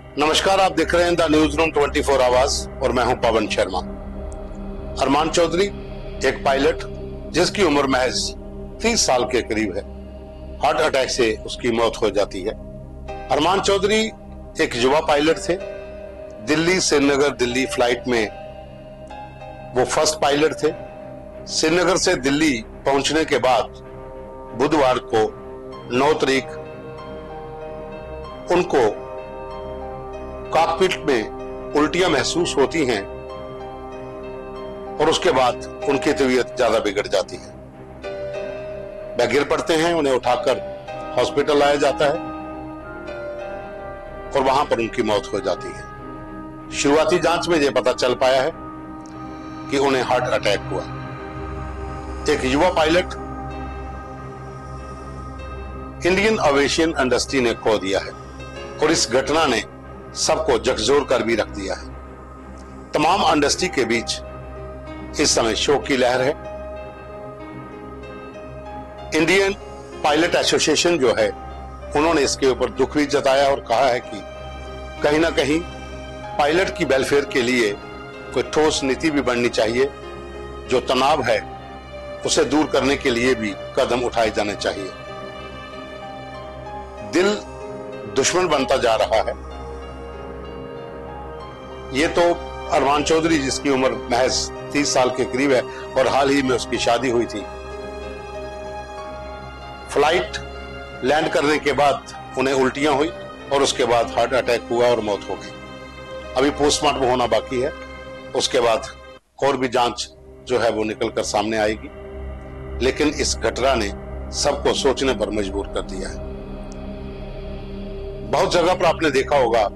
नमस्कार, आप देख रहे हैं द न्यूज रूम 24 आवर्स और मैं हूं पवन शर्मा। अरमान चौधरी एक पायलट जिसकी उम्र महज 30 साल के करीब है, हार्ट अटैक से उसकी मौत हो जाती है। अरमान चौधरी एक युवा पायलट थे। दिल्ली श्रीनगर दिल्ली फ्लाइट में वो फर्स्ट पायलट थे। श्रीनगर से दिल्ली पहुंचने के बाद बुधवार को 9 तारीख उनको कॉकपिट में उल्टियां महसूस होती हैं और उसके बाद उनकी तबीयत ज्यादा बिगड़ जाती है। वह गिर पड़ते हैं, उन्हें उठाकर हॉस्पिटल लाया जाता है और वहां पर उनकी मौत हो जाती है। शुरुआती जांच में यह पता चल पाया है कि उन्हें हार्ट अटैक हुआ। एक युवा पायलट इंडियन एविएशन इंडस्ट्री ने खो दिया है और इस घटना ने सबको झकझोर कर भी रख दिया है। तमाम इंडस्ट्री के बीच इस समय शोक की लहर है। इंडियन पायलट एसोसिएशन जो है, उन्होंने इसके ऊपर दुख भी जताया और कहा है कि कहीं ना कहीं पायलट की वेलफेयर के लिए कोई ठोस नीति भी बननी चाहिए। जो तनाव है उसे दूर करने के लिए भी कदम उठाए जाने चाहिए। दिल दुश्मन बनता जा रहा है। ये तो अरमान चौधरी जिसकी उम्र महज 30 साल के करीब है और हाल ही में उसकी शादी हुई थी। फ्लाइट लैंड करने के बाद उन्हें उल्टियां हुई और उसके बाद हार्ट अटैक हुआ और मौत हो गई। अभी पोस्टमार्टम होना बाकी है, उसके बाद और भी जांच जो है वो निकल कर सामने आएगी। लेकिन इस घटना ने सबको सोचने पर मजबूर कर दिया है। बहुत जगह पर आपने देखा होगा,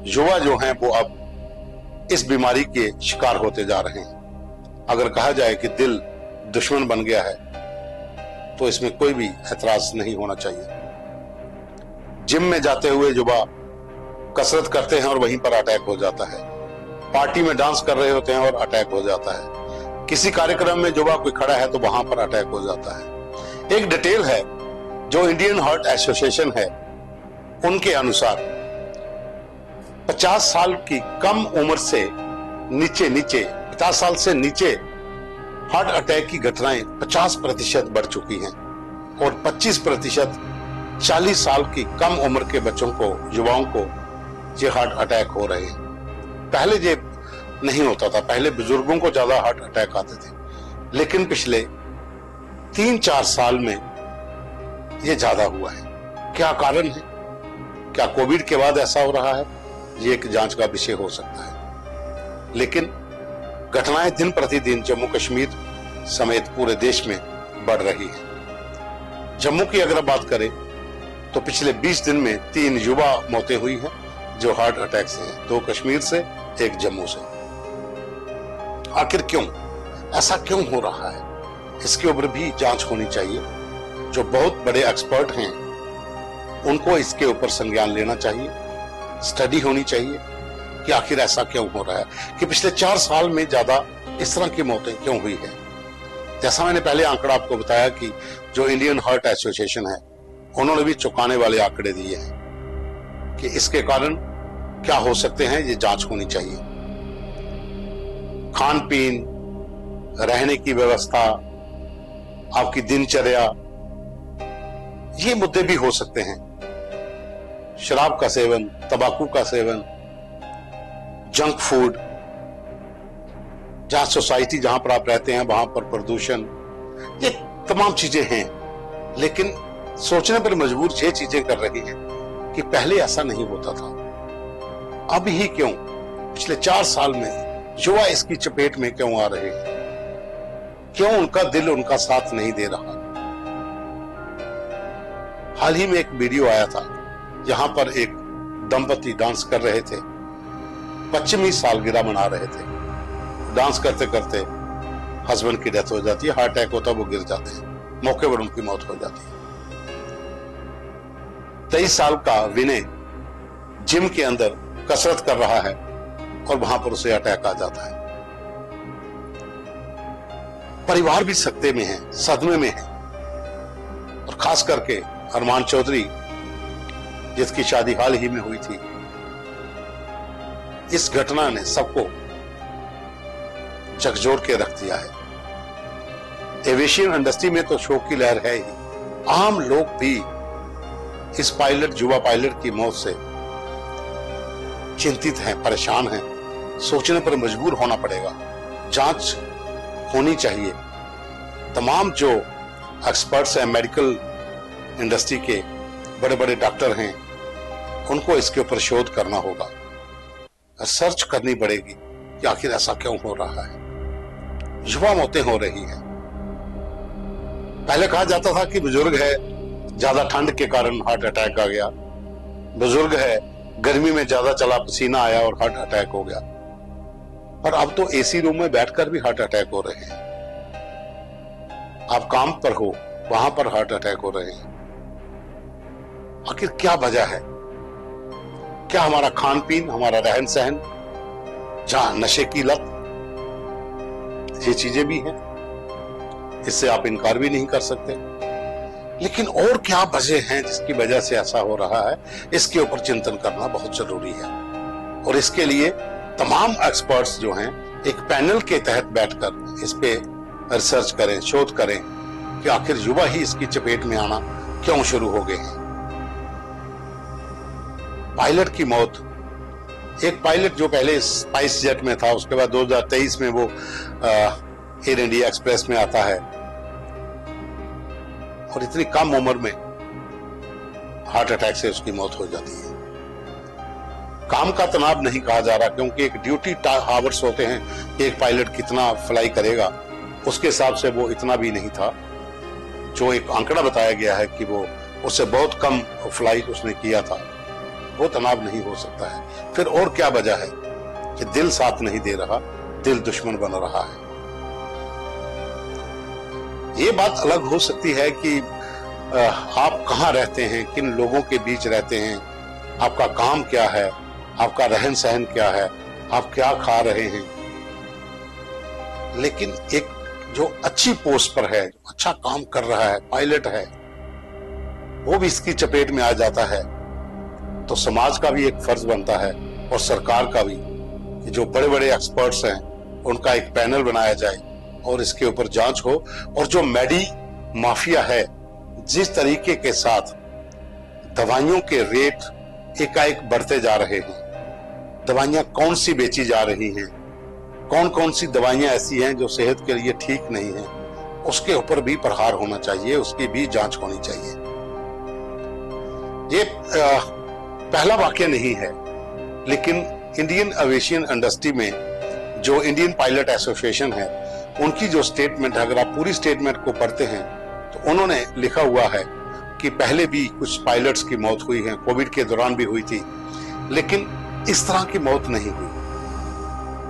युवा जो हैं वो अब इस बीमारी के शिकार होते जा रहे हैं। अगर कहा जाए कि दिल दुश्मन बन गया है तो इसमें कोई भी ऐतराज नहीं होना चाहिए। जिम में जाते हुए युवा कसरत करते हैं और वहीं पर अटैक हो जाता है। पार्टी में डांस कर रहे होते हैं और अटैक हो जाता है। किसी कार्यक्रम में युवा कोई खड़ा है तो वहां पर अटैक हो जाता है। एक डिटेल है जो इंडियन हार्ट एसोसिएशन है, उनके अनुसार 50 साल की कम उम्र से नीचे 50 साल से नीचे हार्ट अटैक की घटनाएं 50% बढ़ चुकी हैं और 25% 40 साल की कम उम्र के बच्चों को, युवाओं को ये हार्ट अटैक हो रहे हैं। पहले ये नहीं होता था, पहले बुजुर्गों को ज्यादा हार्ट अटैक आते थे, लेकिन पिछले 3-4 साल में ये ज्यादा हुआ है। क्या कारण है? क्या कोविड के बाद ऐसा हो रहा है? ये एक जांच का विषय हो सकता है। लेकिन घटनाएं दिन प्रतिदिन जम्मू कश्मीर समेत पूरे देश में बढ़ रही है। जम्मू की अगर बात करें तो पिछले 20 दिन में 3 युवा मौतें हुई हैं जो हार्ट अटैक से हैं, 2 कश्मीर से, 1 जम्मू से। आखिर क्यों ऐसा क्यों हो रहा है? इसके ऊपर भी जांच होनी चाहिए। जो बहुत बड़े एक्सपर्ट हैं उनको इसके ऊपर संज्ञान लेना चाहिए, स्टडी होनी चाहिए कि आखिर ऐसा क्यों हो रहा है कि पिछले 4 साल में ज्यादा इस तरह की मौतें क्यों हुई है। जैसा मैंने पहले आंकड़ा आपको बताया कि जो इंडियन हार्ट एसोसिएशन है, उन्होंने भी चौंकाने वाले आंकड़े दिए हैं कि इसके कारण क्या हो सकते हैं। ये जांच होनी चाहिए। खान पीन, रहने की व्यवस्था, आपकी दिनचर्या, ये मुद्दे भी हो सकते हैं। शराब का सेवन, तंबाकू का सेवन, जंक फूड, जहां सोसाइटी जहां पर आप रहते हैं वहां पर प्रदूषण, ये तमाम चीजें हैं। लेकिन सोचने पर मजबूर ये चीजें कर रही हैं कि पहले ऐसा नहीं होता था। अब ही क्यों पिछले 4 साल में युवा इसकी चपेट में क्यों आ रहे हैं? क्यों उनका दिल उनका साथ नहीं दे रहा? हाल ही में एक वीडियो आया था जहां पर एक दंपति डांस कर रहे थे, 25वीं सालगिरह मना रहे थे। डांस करते करते हस्बैंड की डेथ हो जाती है, हार्ट अटैक होता है, वो गिर जाते हैं, मौके पर उनकी मौत हो जाती है। 23 साल का विनय जिम के अंदर कसरत कर रहा है और वहां पर उसे अटैक आ जाता है। परिवार भी सकते में है, सदमे में है। और खास करके अरमान चौधरी जिसकी शादी हाल ही में हुई थी। इस घटना ने सबको झकझोर के रख दिया है। एविएशन इंडस्ट्री में तो शोक की लहर है ही, आम लोग भी इस पायलट, युवा पायलट की मौत से चिंतित हैं, परेशान हैं, सोचने पर मजबूर होना पड़ेगा। जांच होनी चाहिए। तमाम जो एक्सपर्ट्स हैं, मेडिकल इंडस्ट्री के बड़े बड़े डॉक्टर हैं, उनको इसके ऊपर शोध करना होगा, रिसर्च करनी पड़ेगी कि आखिर ऐसा क्यों हो रहा है। युवा मौतें हो रही हैं। पहले कहा जाता था कि बुजुर्ग है, ज्यादा ठंड के कारण हार्ट अटैक आ गया, बुजुर्ग है, गर्मी में ज्यादा चला, पसीना आया और हार्ट अटैक हो गया। पर अब तो एसी रूम में बैठकर भी हार्ट अटैक हो रहे हैं। आप काम पर हो, वहां पर हार्ट अटैक हो रहे हैं। आखिर क्या वजह है? क्या हमारा खान पीन, हमारा रहन सहन, जहां नशे की लत, ये चीजें भी हैं, इससे आप इनकार भी नहीं कर सकते। लेकिन और क्या वजह हैं जिसकी वजह से ऐसा हो रहा है, इसके ऊपर चिंतन करना बहुत जरूरी है। और इसके लिए तमाम एक्सपर्ट्स जो हैं एक पैनल के तहत बैठकर इस पे रिसर्च करें, शोध करें कि आखिर युवा ही इसकी चपेट में आना क्यों शुरू हो गए हैं। पायलट की मौत, एक पायलट जो पहले स्पाइस जेट में था, उसके बाद 2023 में वो एयर इंडिया एक्सप्रेस में आता है और इतनी कम उम्र में हार्ट अटैक से उसकी मौत हो जाती है। काम का तनाव नहीं कहा जा रहा, क्योंकि एक ड्यूटी आवर्स होते हैं कि एक पायलट कितना फ्लाई करेगा, उसके हिसाब से वो इतना भी नहीं था। जो एक आंकड़ा बताया गया है कि वो उससे बहुत कम फ्लाइट उसने किया था, वो तनाव नहीं हो सकता है। फिर और क्या वजह है कि दिल साथ नहीं दे रहा, दिल दुश्मन बन रहा है। ये बात अलग हो सकती है कि आप कहाँ रहते हैं, किन लोगों के बीच रहते हैं, आपका काम क्या है, आपका रहन सहन क्या है, आप क्या खा रहे हैं। लेकिन एक जो अच्छी पोस्ट पर है, जो अच्छा काम कर रहा है, पायलट है, वो भी इसकी चपेट में आ जाता है, तो समाज का भी एक फर्ज बनता है और सरकार का भी कि जो बड़े बड़े एक्सपर्ट्स हैं उनका एक पैनल बनाया जाए और इसके ऊपर जांच हो। और जो मेडी माफिया है, जिस तरीके के साथ दवाइयों के रेट एकाएक बढ़ते जा रहे हैं, दवाइयां कौन सी बेची जा रही हैं, कौन कौन सी दवाइयां ऐसी हैं जो सेहत के लिए ठीक नहीं है, उसके ऊपर भी प्रहार होना चाहिए, उसकी भी जांच होनी चाहिए। ये पहला वाकया नहीं है, लेकिन इंडियन एविएशन इंडस्ट्री में जो इंडियन पायलट एसोसिएशन है, उनकी जो स्टेटमेंट है, अगर आप पूरी स्टेटमेंट को पढ़ते हैं तो उन्होंने लिखा हुआ है कि पहले भी कुछ पायलट्स की मौत हुई है, कोविड के दौरान भी हुई थी, लेकिन इस तरह की मौत नहीं हुई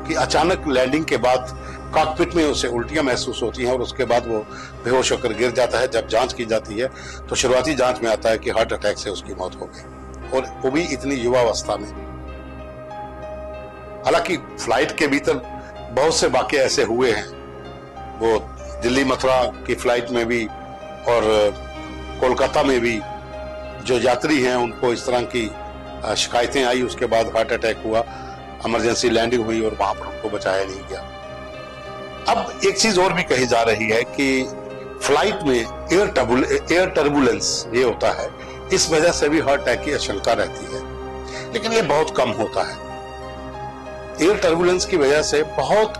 कि अचानक लैंडिंग के बाद कॉकपिट में उसे उल्टियां महसूस होती हैं और उसके बाद वो बेहोश होकर गिर जाता है। जब जांच की जाती है तो शुरुआती जांच में आता है कि हार्ट अटैक से उसकी मौत हो गई, और वो भी इतनी युवावस्था में। हालांकि फ्लाइट के भीतर बहुत से वाकये ऐसे हुए हैं, वो दिल्ली मथुरा की फ्लाइट में भी और कोलकाता में भी जो यात्री हैं उनको इस तरह की शिकायतें आई, उसके बाद हार्ट अटैक हुआ, इमरजेंसी लैंडिंग हुई और वहां पर उनको बचाया नहीं गया। अब एक चीज और भी कही जा रही है कि फ्लाइट में एयर टर्बुलेंस ये होता है, इस वजह से भी हार्ट अटैक की आशंका रहती है, लेकिन ये बहुत कम होता है। एयर टर्बुलेंस की वजह से बहुत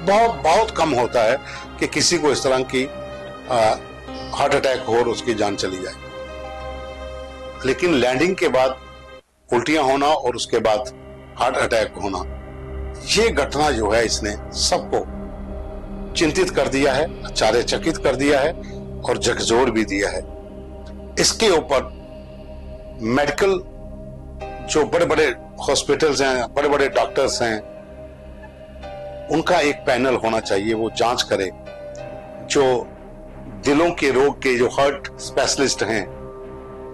बहुत बहुत कम होता है कि किसी को इस तरह की हार्ट अटैक हो और उसकी जान चली जाए। लेकिन लैंडिंग के बाद उल्टियां होना और उसके बाद हार्ट अटैक होना, ये घटना जो है इसने सबको चिंतित कर दिया है, आश्चर्यचकित कर दिया है और झकझोर भी दिया है। इसके ऊपर मेडिकल जो बड़े बड़े हॉस्पिटल्स हैं, बड़े बड़े डॉक्टर्स हैं, उनका एक पैनल होना चाहिए, वो जांच करे। जो दिलों के रोग के जो हार्ट स्पेशलिस्ट हैं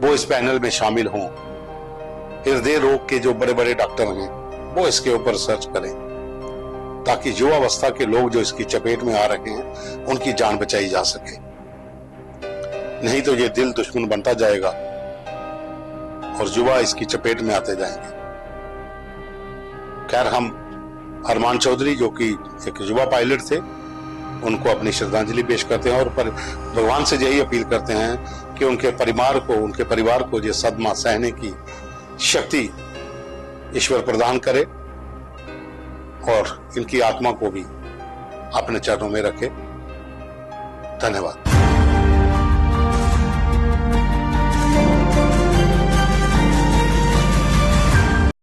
वो इस पैनल में शामिल हों, हृदय रोग के जो बड़े बड़े डॉक्टर हैं वो इसके ऊपर रिसर्च करें, ताकि युवावस्था के लोग जो इसकी चपेट में आ रहे हैं उनकी जान बचाई जा सके। नहीं तो ये दिल दुश्मन बनता जाएगा और युवा इसकी चपेट में आते जाएंगे। खैर, हम अरमान चौधरी जो कि एक युवा पायलट थे, उनको अपनी श्रद्धांजलि पेश करते हैं और भगवान से यही अपील करते हैं कि उनके परिवार को ये सदमा सहने की शक्ति ईश्वर प्रदान करे और इनकी आत्मा को भी अपने चरणों में रखे। धन्यवाद।